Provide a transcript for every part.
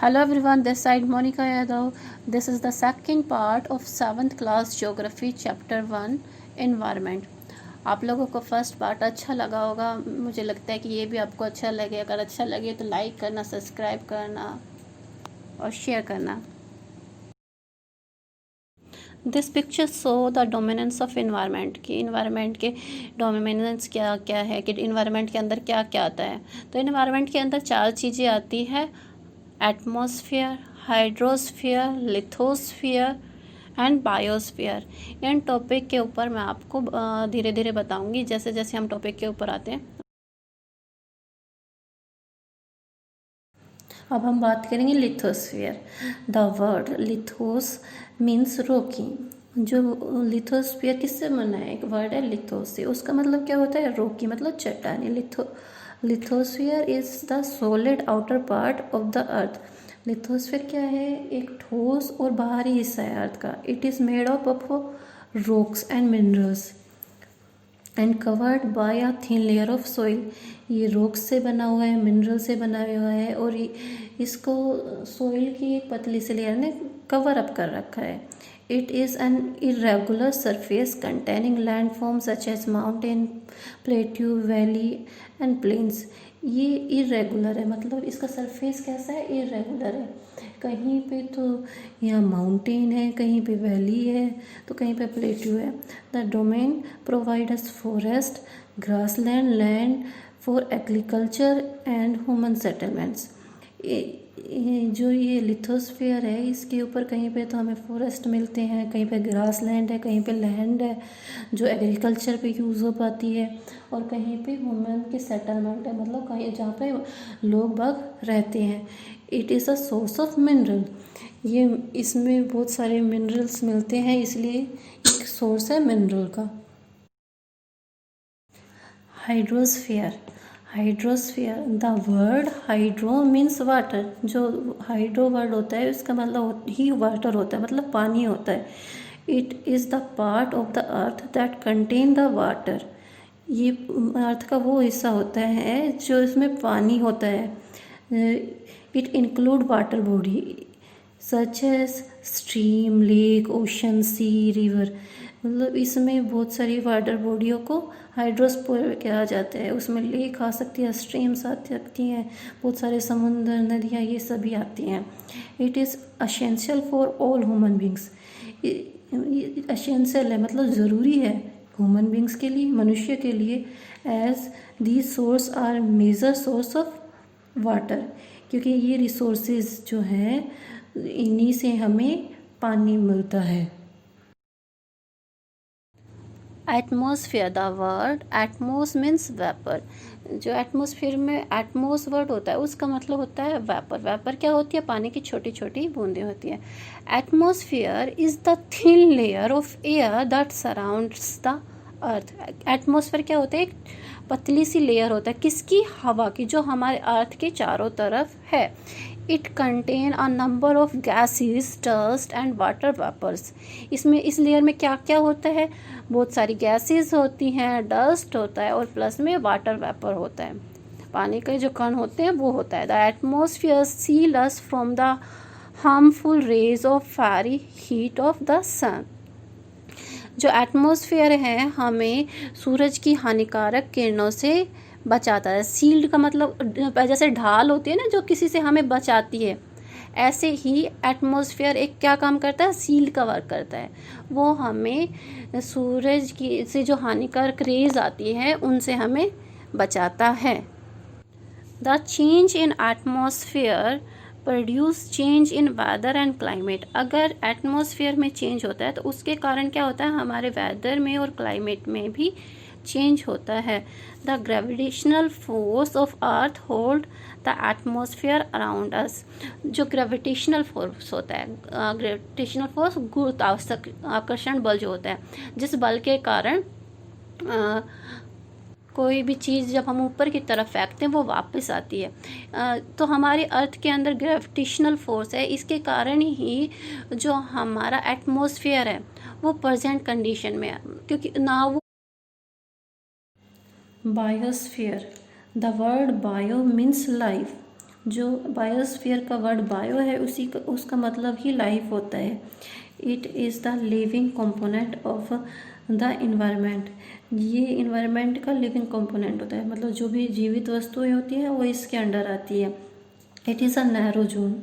Hello everyone, this side Monica Yadav. This is the second part of 7th class Geography Chapter 1 Environment. आप लोगों को first part अच्छा लगा होगा, मुझे लगता है कि ये भी आपको अच्छा लगे। अगर अच्छा लगे तो लाइक करना, सब्सक्राइब करना और शेयर करना। This picture show the dominance of environment कि इन्वायरमेंट के डोमिनेंस क्या क्या है, कि इन्वायरमेंट के अंदर क्या क्या आता है। तो इन्वायरमेंट के अंदर 4 चीज़ें आती है: atmosphere, hydrosphere, lithosphere and biosphere. In topic के ऊपर मैं आपको धीरे धीरे बताऊंगी जैसे जैसे हम टॉपिक के ऊपर आते हैं। अब हम बात करेंगे लिथोस्फीयर। द वर्ड लिथोस मीन्स रोकी। जो लिथोस्फीयर किससे बना है? एक वर्ड है लिथोस से, उसका मतलब क्या होता है? रोकी मतलब चट्टानी। Lithosphere is the solid outer part of the earth. Lithosphere क्या है? एक ठोस और बाहरी हिस्सा है अर्थ का। It is made up of rocks and minerals and covered by a thin layer of soil. ये रॉक्स से बना हुआ है, मिनरल से बना हुआ है और इसको सॉइल की एक पतली सी लेयर ने कवर अप कर रखा है। It is an irregular surface containing landform such as mountain, plateau, valley and plains. ये इरेगुलर है, मतलब इसका सरफेस कैसा है? इरेगुलर है। कहीं पे तो यहाँ माउंटेन है, कहीं पे वैली है, तो कहीं पे प्लेट्यू है। The domain provide us forest, grassland, land for agriculture and human settlements. जो ये लिथोस्फीयर है, इसके ऊपर कहीं पे तो हमें फॉरेस्ट मिलते हैं, कहीं पे ग्रास लैंड है, कहीं पे लैंड है जो एग्रीकल्चर पे यूज़ हो पाती है, और कहीं पे ह्यूमन की सेटलमेंट है, मतलब कहीं जहाँ पे लोग बाग रहते हैं। It is a source of mineral. ये इसमें बहुत सारे मिनरल्स मिलते हैं, इसलिए एक सोर्स है मिनरल का। Hydrosphere. Hydrosphere, the word hydro means water. जो हाइड्रो वर्ड होता है उसका मतलब ही वाटर होता है, मतलब पानी होता है। It is the part of the earth that contain the water. ये अर्थ का वो हिस्सा होता है जो इसमें पानी होता है। It include water body such as stream, lake, ocean, sea, river. मतलब इसमें बहुत सारी वाटर बॉडियों को हाइड्रोस्फीयर कहा जाता है। उसमें लेक आ सकती है, स्ट्रीम्स आ सकती हैं, बहुत सारे समुद्र, नदियाँ, ये सभी आती हैं। It is essential for all human beings. Essential है मतलब ज़रूरी है ह्यूमन बींग्स के लिए, मनुष्य के लिए। As these source are major source of water, क्योंकि ये रिसोर्सेज जो हैं इन्हीं से हमें पानी मिलता है। Atmosphere, the word Atmos means vapour. जो एटमॉस्फेयर में एटमॉस वर्ड होता है उसका मतलब होता है वेपर। वेपर क्या होती है? पानी की छोटी छोटी बूंदें होती है। Atmosphere is the thin layer of air that surrounds the earth. Atmosphere क्या होता है? एक पतली सी लेयर होता है, किसकी? हवा की, जो हमारे अर्थ के चारों तरफ है। It contain a number of gases, dust and water vapours. इसमें इस लेयर में क्या क्या होता है? बहुत सारी गैसेस होती हैं, डस्ट होता है और प्लस में वाटर वेपर होता है, पानी के जो कण होते हैं वो होता है। The atmosphere seal us from the harmful rays of fiery heat of the sun. जो एटमॉस्फेयर है हमें सूरज की हानिकारक किरणों से बचाता है। सील्ड का मतलब जैसे ढाल होती है ना जो किसी से हमें बचाती है, ऐसे ही एटमॉस्फेयर एक क्या काम करता है? सील्ड का वर्क करता है। वो हमें सूरज की से जो हानिकारक रेज आती है उनसे हमें बचाता है। The change in atmosphere produce change in weather and climate. अगर एटमॉस्फेयर में चेंज होता है तो उसके कारण क्या होता है? हमारे वेदर में और क्लाइमेट में भी चेंज होता है। The gravitational force of earth hold the atmosphere around us. जो ग्रेविटेशनल फोर्स होता है, ग्रेविटेशनल फोर्स गुरुत्वाकर्षण बल जो होता है, जिस बल के कारण कोई भी चीज़ जब हम ऊपर की तरफ फेंकते हैं वो वापस आती है। तो हमारे अर्थ के अंदर ग्रेविटेशनल फोर्स है, इसके कारण ही जो हमारा एटमॉस्फेयर है वो प्रेजेंट कंडीशन में है, क्योंकि ना वो biosphere, the word bio means life जो बायोस्फीयर का वर्ड बायो है उसका मतलब ही लाइफ होता है। It is the living component of the environment. ये इन्वायरमेंट का लिविंग कंपोनेंट होता है, मतलब जो भी जीवित वस्तुएं होती हैं वो इसके अंडर आती है। It is a narrow zone,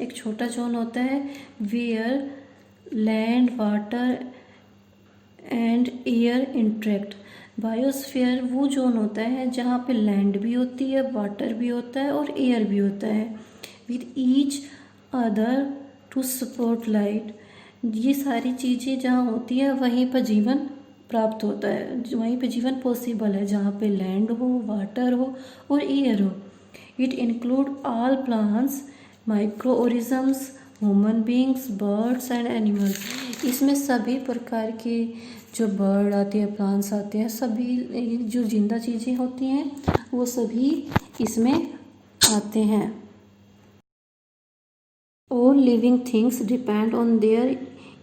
एक छोटा जोन होता है where land water and air interact. Biosphere वो जोन होता है जहाँ पे लैंड भी होती है, वाटर भी होता है और एयर भी होता है with each other to support light. ये सारी चीज़ें जहाँ होती है वहीं पर जीवन प्राप्त होता है, वहीं पे जीवन पॉसिबल है, जहाँ पे लैंड हो, वाटर हो और एयर हो। It include all plants, micro organisms, human beings, birds and animals. इसमें सभी प्रकार के जो बर्ड आते हैं, प्लांट्स आते हैं, सभी जो जिंदा चीज़ें होती हैं वो सभी इसमें आते हैं। All living things depend on their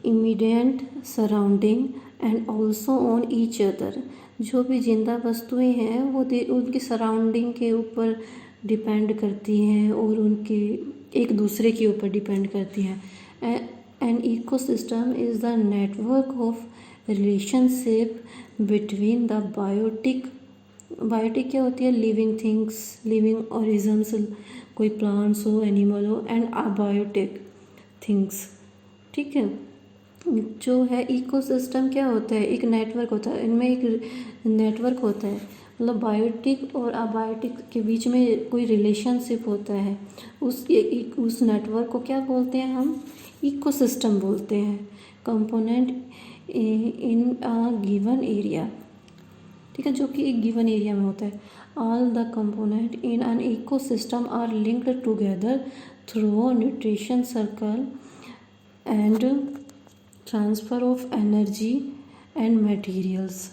immediate surrounding and also on each other। जो भी जिंदा वस्तुएं हैं वो उनकी सराउंडिंग के ऊपर डिपेंड करती हैं और उनके एक दूसरे के ऊपर डिपेंड करती हैं। An ecosystem is the network of relationship between the biotic क्या होती है, लिविंग थिंग्स, लिविंग ऑर्गेनिजम्स, कोई प्लांट्स हो, एनिमल हो, एंड अबायोटिक थिंग्स। ठीक है, जो है इकोसिस्टम क्या होता है, एक नेटवर्क होता है, इनमें एक नेटवर्क होता है, मतलब बायोटिक और अबायोटिक के बीच में कोई रिलेशनशिप होता है। उस नेटवर्क को क्या बोलते हैं हम, इकोसिस्टम बोलते हैं। Component in a given area, ठीक है, जो कि एक गिवन एरिया में होता है। All the component in an ecosystem are linked together through nutrition circle and transfer of energy and materials.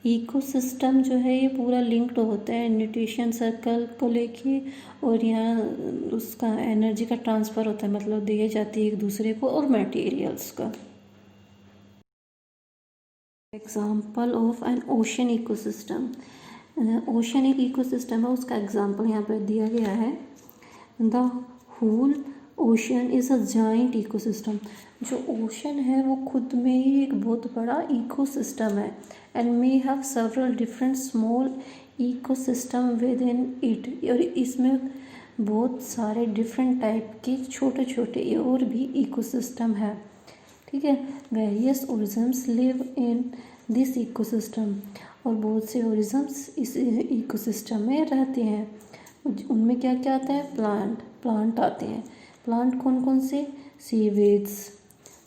Ecosystem जो है ये पूरा लिंक्ड होता है न्यूट्रिशन सर्कल को लेके, और यहाँ उसका एनर्जी का ट्रांसफ़र होता है, मतलब दी जाती है एक दूसरे को, और मटेरियल्स का। Example of an ocean ecosystem. Ocean एक इकोसिस्टम है, उसका एग्जाम्पल यहाँ पर दिया गया है। The whole ocean is a giant ecosystem. जो ओशन है वो खुद में ही एक बहुत बड़ा इकोसिस्टम है, and may have several different small ecosystem with in it. और इसमें बहुत सारे डिफरेंट टाइप के छोटे छोटे और भी इकोसिस्टम है। ठीक है, various organisms live in this ecosystem, और बहुत से ऑर्गेनिजम्स इस इकोसिस्टम में रहते हैं। उनमें क्या क्या आता है, प्लांट आते हैं। प्लांट कौन कौन से, सीवीड्स,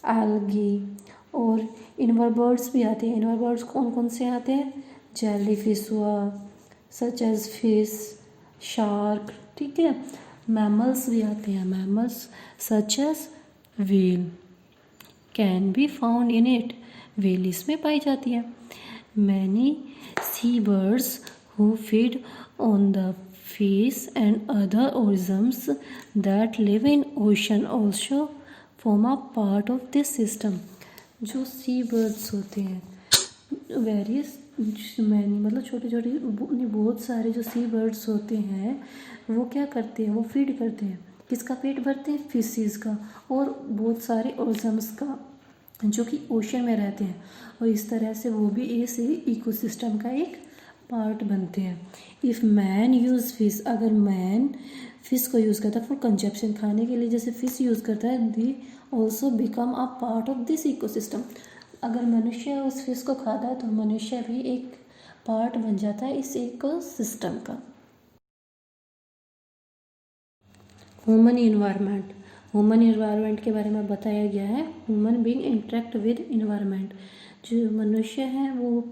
एल्गी, और इनवर्बर्ड्स भी आते हैं। इनवर्बर्ड्स कौन कौन से आते हैं, जेली फिश हुआ, सच एज फिश, शार्क। ठीक है, मैमल्स भी आते हैं, mammals such as whale can be found in it. Whale इसमें पाई जाती है। Many sea birds who feed on the fish and other organisms that live in ocean also form a part of this system। जो सी birds होते हैं, various many, मतलब छोटे छोटे बहुत सारे जो सी बर्ड्स होते हैं वो क्या करते हैं, वो फीड करते हैं, किसका पेट भरते हैं, फिशेस का, और बहुत सारे ऑर्गेनिजम्स का जो कि ओशन में रहते हैं, और इस तरह से वो भी इस इकोसिस्टम का एक पार्ट बनते हैं। इफ़ मैन यूज़ फिश, अगर मैन फिश को यूज़ करता है फॉर कंजप्शन, खाने के लिए जैसे फिश यूज़ करता है, they also become a part of this ecosystem. अगर मनुष्य उस फिश को खाता है तो मनुष्य भी एक पार्ट बन जाता है इस इकोसिस्टम का। ह्यूमन इन्वायरमेंट, ह्यूमन इन्वायरमेंट के बारे में बताया गया है। Human being interact with environment, जो मनुष्य है वो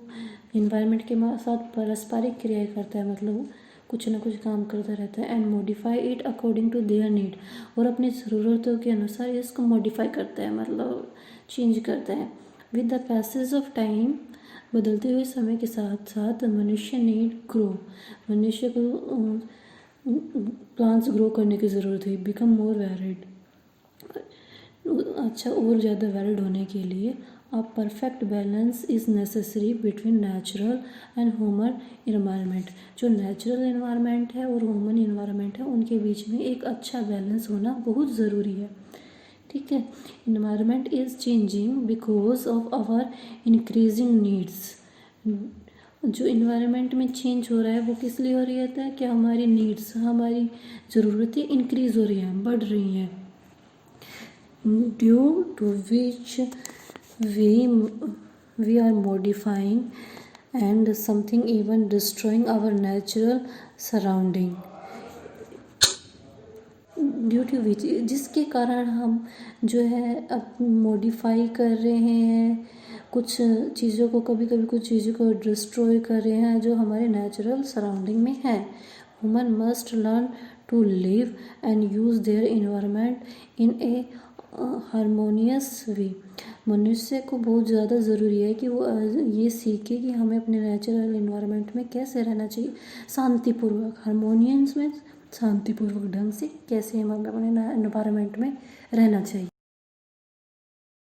इन्वायरमेंट के साथ पारस्परिक क्रिया करता है, मतलब कुछ ना कुछ काम करता रहता है। And modify it according to their need, और अपनी ज़रूरतों के अनुसार इसको मॉडिफाई करता है, मतलब चेंज करता है। With the passage of time, बदलते हुए समय के साथ साथ मनुष्य नीड ग्रो, मनुष्य को प्लांट्स ग्रो करने की ज़रूरत है। बिकम मोर वैरिड, अच्छा और ज़्यादा वैलिड होने के लिए। A perfect balance is necessary between natural and human environment. जो नेचुरल इन्वायरमेंट है और ह्यूमन इन्वायरमेंट है उनके बीच में एक अच्छा बैलेंस होना बहुत ज़रूरी है. ठीक है. Environment is changing because of our increasing needs. जो इन्वायरमेंट में चेंज हो रहा है वो किस लिए हो रही है कि हमारी नीड्स, हमारी ज़रूरतें इंक्रीज़ हो रही हैं, बढ़ रही हैं. Due to which we are modifying and something even destroying our natural surrounding. Due to which, जिसके कारण हम जो है अब मॉडिफाई कर रहे हैं कुछ चीज़ों को, कभी कभी कुछ चीज़ों को डिस्ट्रॉय कर रहे हैं जो हमारे नेचुरल सराउंडिंग में है. Human must learn to live and use their environment in a harmonious way. मनुष्य को बहुत ज़्यादा ज़रूरी है कि वो ये सीखे कि हमें अपने नेचुरल इन्वायरमेंट में कैसे रहना चाहिए, शांतिपूर्वक. हारमोनियस में शांतिपूर्वक ढंग से कैसे हमें अपने इन्वायरमेंट में रहना चाहिए.